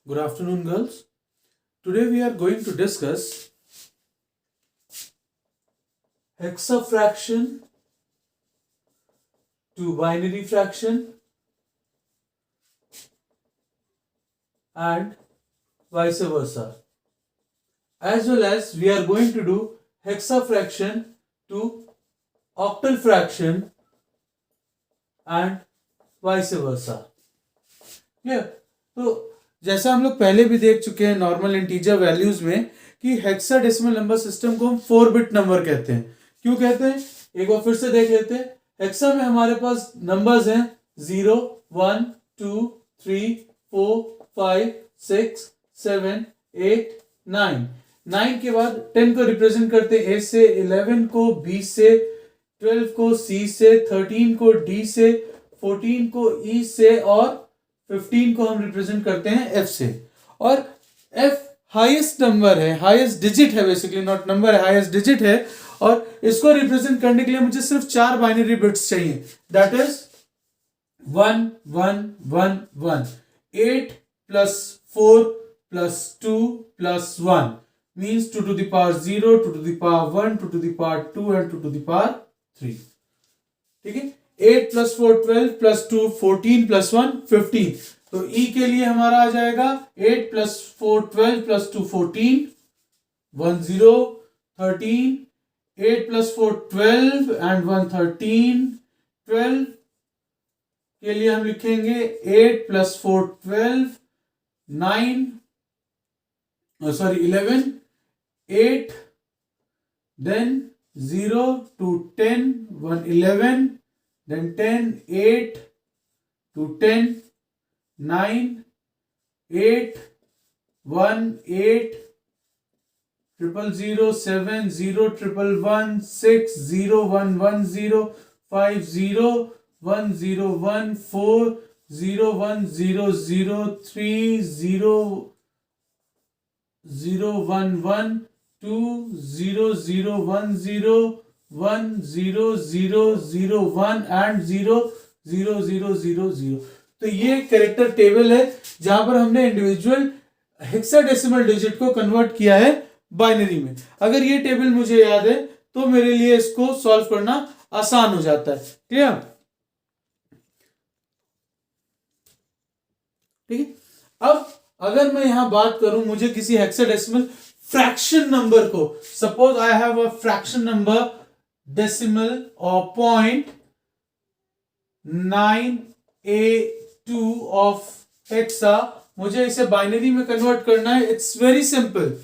Good afternoon, girls. Today we are going to discuss hexafraction to binary fraction and vice versa. As well as we are going to do hexafraction to octal fraction and vice versa. Clear? तो जैसा हम लोग पहले भी देख चुके हैं normal integer values में कि हेक्साडेसिमल नंबर सिस्टम को हम 4 बिट नंबर कहते हैं. क्यों कहते हैं एक बार फिर से देख लेते हैं. हेक्सा में हमारे पास नंबर्स हैं 0 1 2 3 4 5 6 7 8 9. 9 के बाद 10 को रिप्रेजेंट करते हैं ए से, 11 को बी से, 12 को सी से, 13 को डी से, 14 को ई से और 15 को हम रिप्रेजेंट करते हैं एफ से. और एफ हाईएस्ट नंबर है, हाईएस्ट डिजिट है, बेसिकली नॉट नंबर है, हाईएस्ट डिजिट है. और इसको रिप्रेजेंट करने के लिए मुझे सिर्फ 4 बाइनरी बिट्स चाहिए. That is 1 1 1 1. 8 plus 4 plus 2 plus 1 means 2 to the power 0, 2 to the power 1, 2 to the power 2 and 2 to the power 3. ठीक है. 8 plus 4 12 plus 2 14 plus 1 15. तो E के लिए हमारा आ जाएगा 8 plus 4 12 plus 2 14 1 0 13. 8 plus 4 12 and 1 13. 12 के लिए हम लिखेंगे 8 plus 4 12 9 11 8 then 0 to 10 1 11 then 10 8 to 10 9 8 1 8 0 0 7 0 1 1 6 0 1 1 0 5 0 1 0 1 4 0 1 0 0 3 0 0 1 1 2 0 0 1 0 1 0 0 0 1 and 0 0 0 0 0. तो ये कैरेक्टर टेबल है जहां पर हमने इंडिविजुअल हेक्साडेसिमल डिजिट को कन्वर्ट किया है बाइनरी में. अगर ये टेबल मुझे याद है तो मेरे लिए इसको सॉल्व करना आसान हो जाता है. क्लियर? ठीक है. अब अगर मैं यहां बात करूं, मुझे किसी हेक्साडेसिमल फ्रैक्शन नंबर को, suppose I have a fraction number decimal और 0.9A2 ऑफ हेक्सा, मुझे इसे बाइनरी में कन्वर्ट करना है. It's very simple.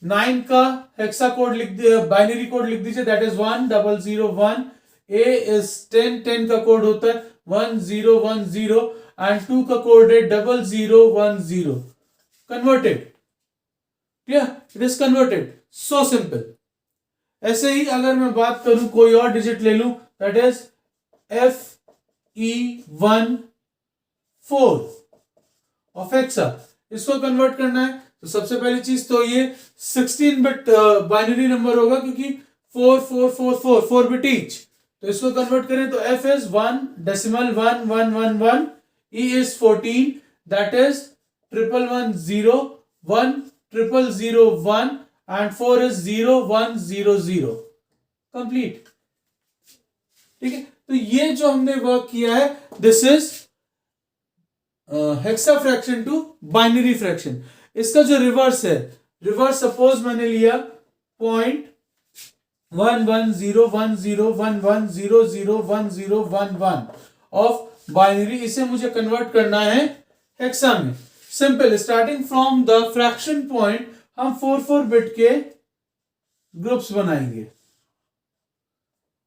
9 का हेक्सा कोड लिख दिया, बाइनरी कोड लिख दीजिए. That is 1001. A is 10. 10 का कोड होता है 1010 एंड 2 का कोड है 0010. Converted. Clear? It is converted. So simple. ऐसे ही अगर मैं बात करूं, कोई और डिजिट ले लूं, that is FE14 of hexa. इसको कन्वर्ट करना है तो सबसे पहली चीज तो ये 16 बिट बाइनरी नंबर होगा क्योंकि 4 4 4 4 4 बिट ईच. तो इसको कन्वर्ट करें तो F is 1.1111. E is 14. That is 1110 1001 and 4 is 0100. Complete. ठीक है. तो ये जो हमने वर्क किया है, this is hexa fraction to binary fraction. इसका जो रिवर्स है, रिवर्स सपोज मैंने लिया 0.11010110001011 ऑफ बाइनरी. इसे मुझे कन्वर्ट करना है हेक्सा में. Simple. Starting from the fraction point हम 4 बिट के ग्रुप्स बनाएंगे.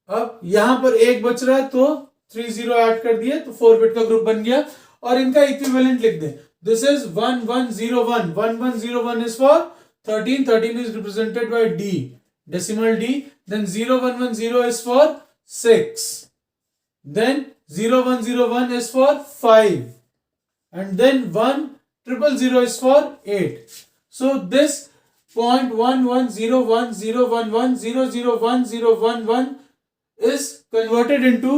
अब यहां पर एक बच रहा है तो 30 ऐड कर दिए तो 4 बिट का ग्रुप बन गया. और इनका इक्विवेलेंट लिख दें. This is 1101. 1101 is for 13. 13 is represented by D, decimal D. Then 0110 is for 6. Then 0101 is for 5 and then 1000 is for 8. So this 0.110101100111 is converted into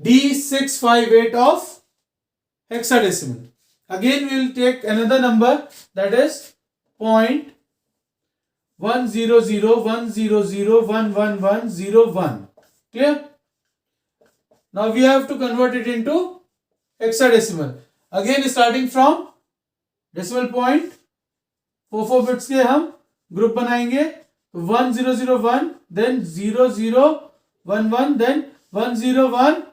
.D658 of hexadecimal. Again we will take another number, that is 0.10010011101. Clear? Now we have to convert it into hexadecimal. Again starting from decimal point, 4 bits के हम group बनाएंगे. 1001, then 0011, then 1010.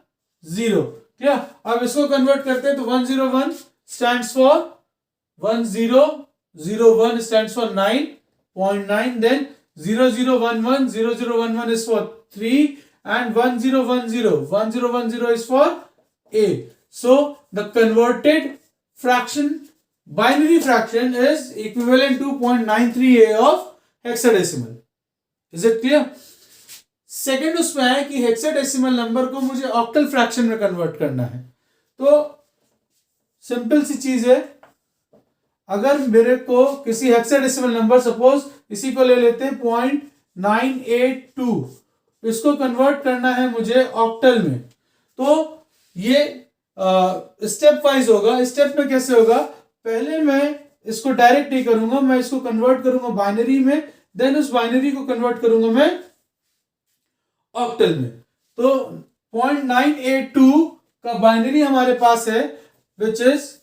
क्या? अब इसको convert करते हैं तो 101 stands for 1001 stands for 9.9, then 0011 is for 3, and 1010 is for 8. So the converted fraction, binary fraction, is equivalent to 0.93a of hexadecimal. Is it clear? Second उसमें है कि हेक्साडेसिमल नंबर को मुझे ऑक्टल फ्रैक्शन में convert करना है. तो simple सी चीज है, अगर मेरे को किसी हेक्साडेसिमल नंबर, सपोज इसी को ले लेते हैं 0.982, इसको कन्वर्ट करना है मुझे ऑक्टल में. तो ये स्टेप वाइज होगा. स्टेप में कैसे होगा? पहले मैं इसको डायरेक्ट नहीं करूंगा, मैं इसको कन्वर्ट करूंगा बाइनरी में, देन उस बाइनरी को कन्वर्ट करूंगा मैं ऑक्टल में. तो 0.982 का बाइनरी हमारे पास है, विच इज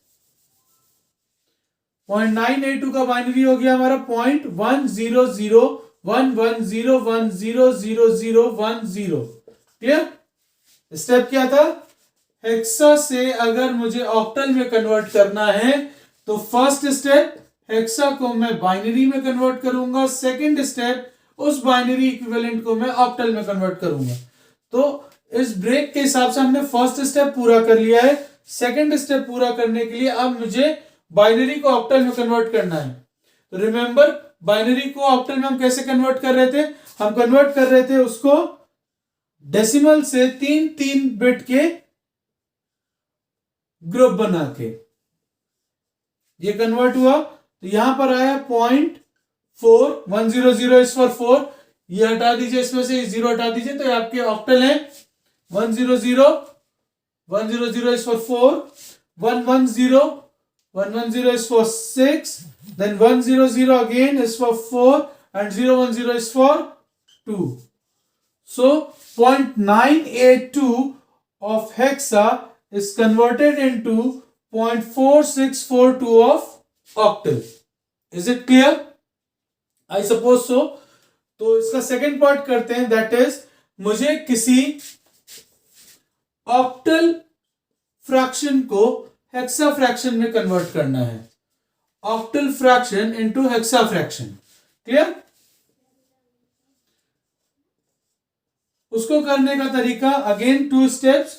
0.982 का बाइनरी हो गया हमारा 0.1001101000010. क्लियर? स्टेप क्या था? हेक्सा से अगर मुझे ऑक्टल में कन्वर्ट करना है तो फर्स्ट स्टेप हेक्सा को मैं बाइनरी में कन्वर्ट करूंगा, सेकंड स्टेप उस बाइनरी इक्विवेलेंट को मैं ऑक्टल में कन्वर्ट करूंगा. तो इस ब्रेक के हिसाब से हमने फर्स्ट स्टेप पूरा कर लिया है. सेकंड स्टेप पूरा करने के लिए अब मुझे बाइनरी को ऑक्टल में कन्वर्ट करना है. तो रिमेंबर, बाइनरी को ऑक्टल में हम कैसे कन्वर्ट कर रहे थे? हम कन्वर्ट कर रहे थे उसको डेसिमल से 3 बिट के ग्रुप बना के. ये कन्वर्ट हुआ तो यहां पर आया 0.4, 100 इज फॉर 4. ये हटा दीजिए, इसमें से 0 हटा दीजिए, तो ये आपके ऑक्टल है. 100 is for 4, 110 is for 6, then 100 again is for 4, and 010 is for 2. So 0.982 of hexa is converted into 0.4642 of octal. Is it clear? I suppose so. तो इसका सेकेंड पार्ट करते हैं, दैट इज मुझे किसी ऑक्टल फ्रैक्शन को hexa fraction में convert करना है. Octal fraction into hexa fraction. Clear? उसको करने का तरीका अगेन 2 स्टेप्स.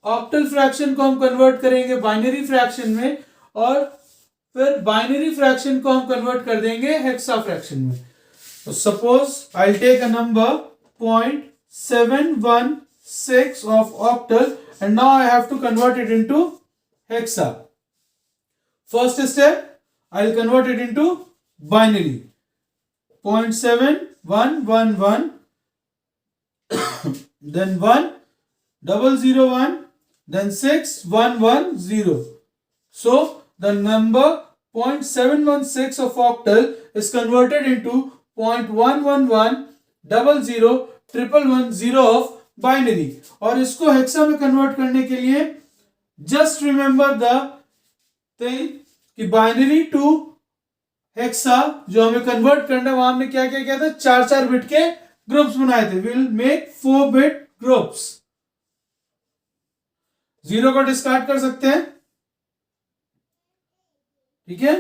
ऑक्टल फ्रैक्शन को हम कन्वर्ट करेंगे बाइनरी फ्रैक्शन में, और फिर बाइनरी फ्रैक्शन को हम कन्वर्ट कर देंगे हेक्सा फ्रैक्शन में. तो suppose I will take a number 0.716 of octal, and now I have to convert it into hexa. First step, I will convert it into binary. 0.7111, then 1001, then 6110. So the number 0.716 of octal is converted into 0.111001110 of binary. और इसको hexa में convert करने के लिए just remember the thing कि binary to hexa जो हमें convert करना है, वहां हमने क्या क्या किया था? 4 बिट के ग्रुप्स बनाए थे. We will make 4 bit groups. 0 को डिस्कार्ड कर सकते हैं. ठीक है?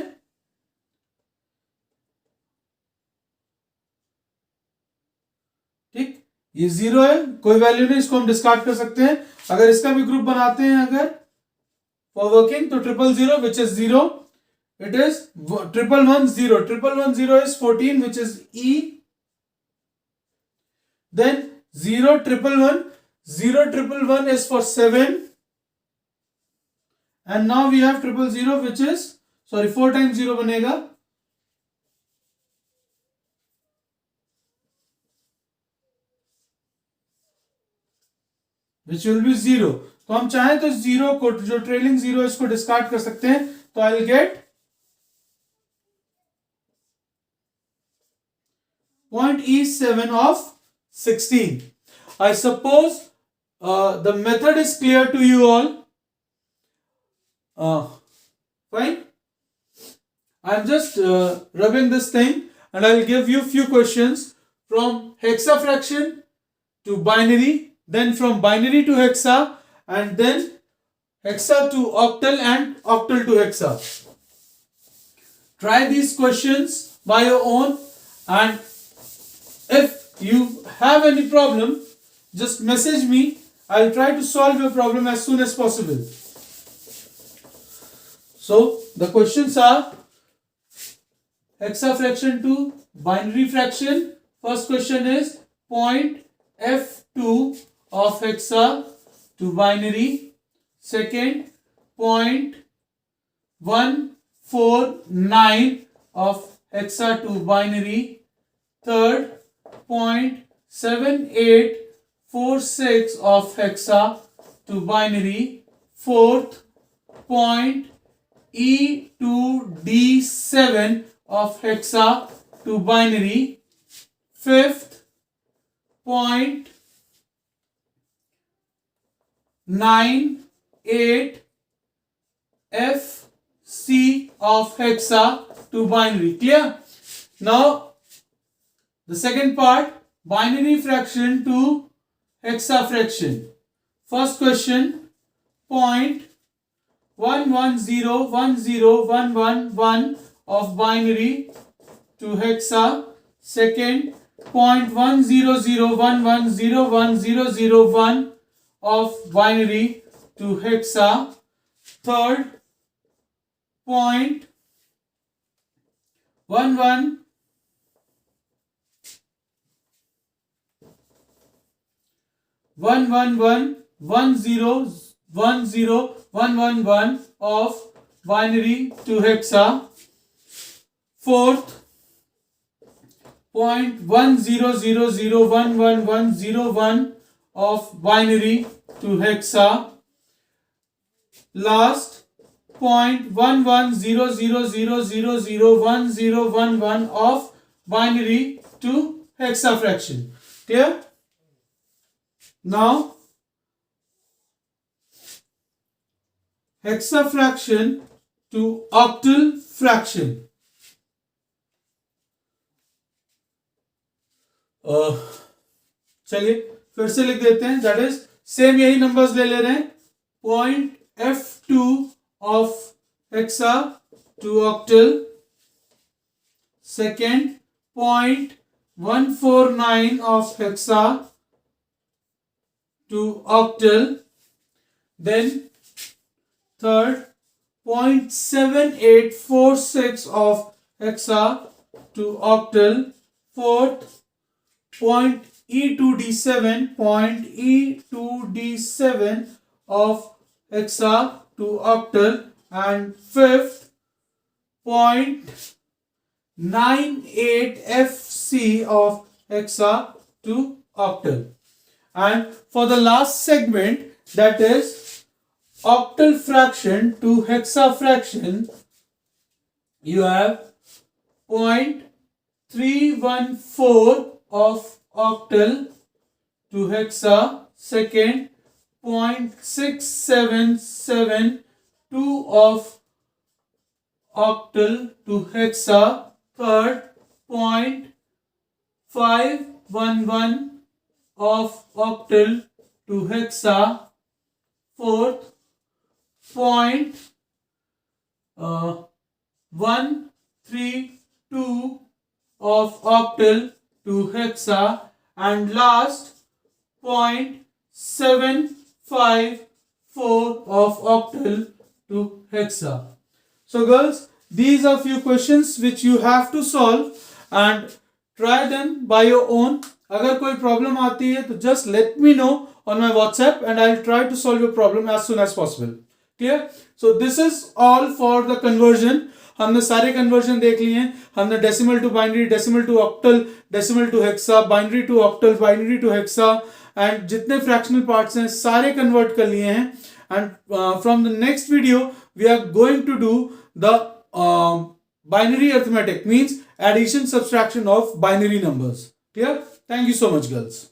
ठीक, ये 0 है, कोई वैल्यू नहीं, इसको हम डिस्कार्ड कर सकते हैं. अगर इसका भी ग्रुप बनाते हैं अगर फॉर वर्किंग, तो 000 which is 0, it is 1110. 1110 is 14 which is E. Then 011 is for 7, and now we have 000 which is, sorry, 4 times 0 बनेगा, which will be 0. तो हम चाहें तो 0 को, जो ट्रेलिंग 0 इसको डिस्कार्ड कर सकते हैं. So I'll get 0.E7 of 16. I suppose the method is clear to you all. Fine. I'm just rubbing this thing, and I'll give you few questions from hexafraction to binary, then from binary to hexa, and then hexa to octal and octal to hexa. Try these questions by your own, and if you have any problem, just message me. I'll try to solve your problem as soon as possible. So the questions are hexafraction to binary fraction. First question is point F2 of hexa to binary. Second, 0.149 of hexa to binary. Third, 0.7846 of hexa to binary. Fourth, E2D7 of hexa to binary. Fifth, 0.98 FC of hexa to binary. Clear? Now the second part, binary fraction to hexa fraction. First question, 0.11010111 of binary to hexa. Second, 0.100110101 of binary to hexa. Third, 0.111101011 of binary to hexa. Fourth, 0.100011101 of binary to hexa. Last, 0.1100001011 of binary to hexafraction. Clear? Now hexafraction to octal fraction. चलिए फिर से लिख देते हैं. That is same यही numbers ले रहे हैं. Point F2 of hexa to octal. Second, 0.149 of hexa to octal. Then third, 0.7846 of hexa to octal. Fourth, E2D7 of hexa to octal. And fifth, 0.98 FC of hexa to octal. And for the last segment, that is octal fraction to hexa fraction, you have 0.314 of octal to hexa. Second, 0.6772 of octal to hexa. Third, 0.511 of octal to hexa. Fourth, 0.132 of octal to hexa. And last, 0.754 of octal to hexa. So girls, these are few questions which you have to solve and try them by your own. अगर कोई problem आती है तो just let me know on my WhatsApp and I'll try to solve your problem as soon as possible. Clear? So this is all for the conversion. हमने सारे conversion देख लिए हैं. हमने decimal to binary, decimal to octal, decimal to hexa, binary to octal, binary to hexa, and जितने fractional parts हैं सारे convert कर लिए हैं. And from the next video we are going to do the binary arithmetic, means addition subtraction of binary numbers. Clear? Thank you so much, girls.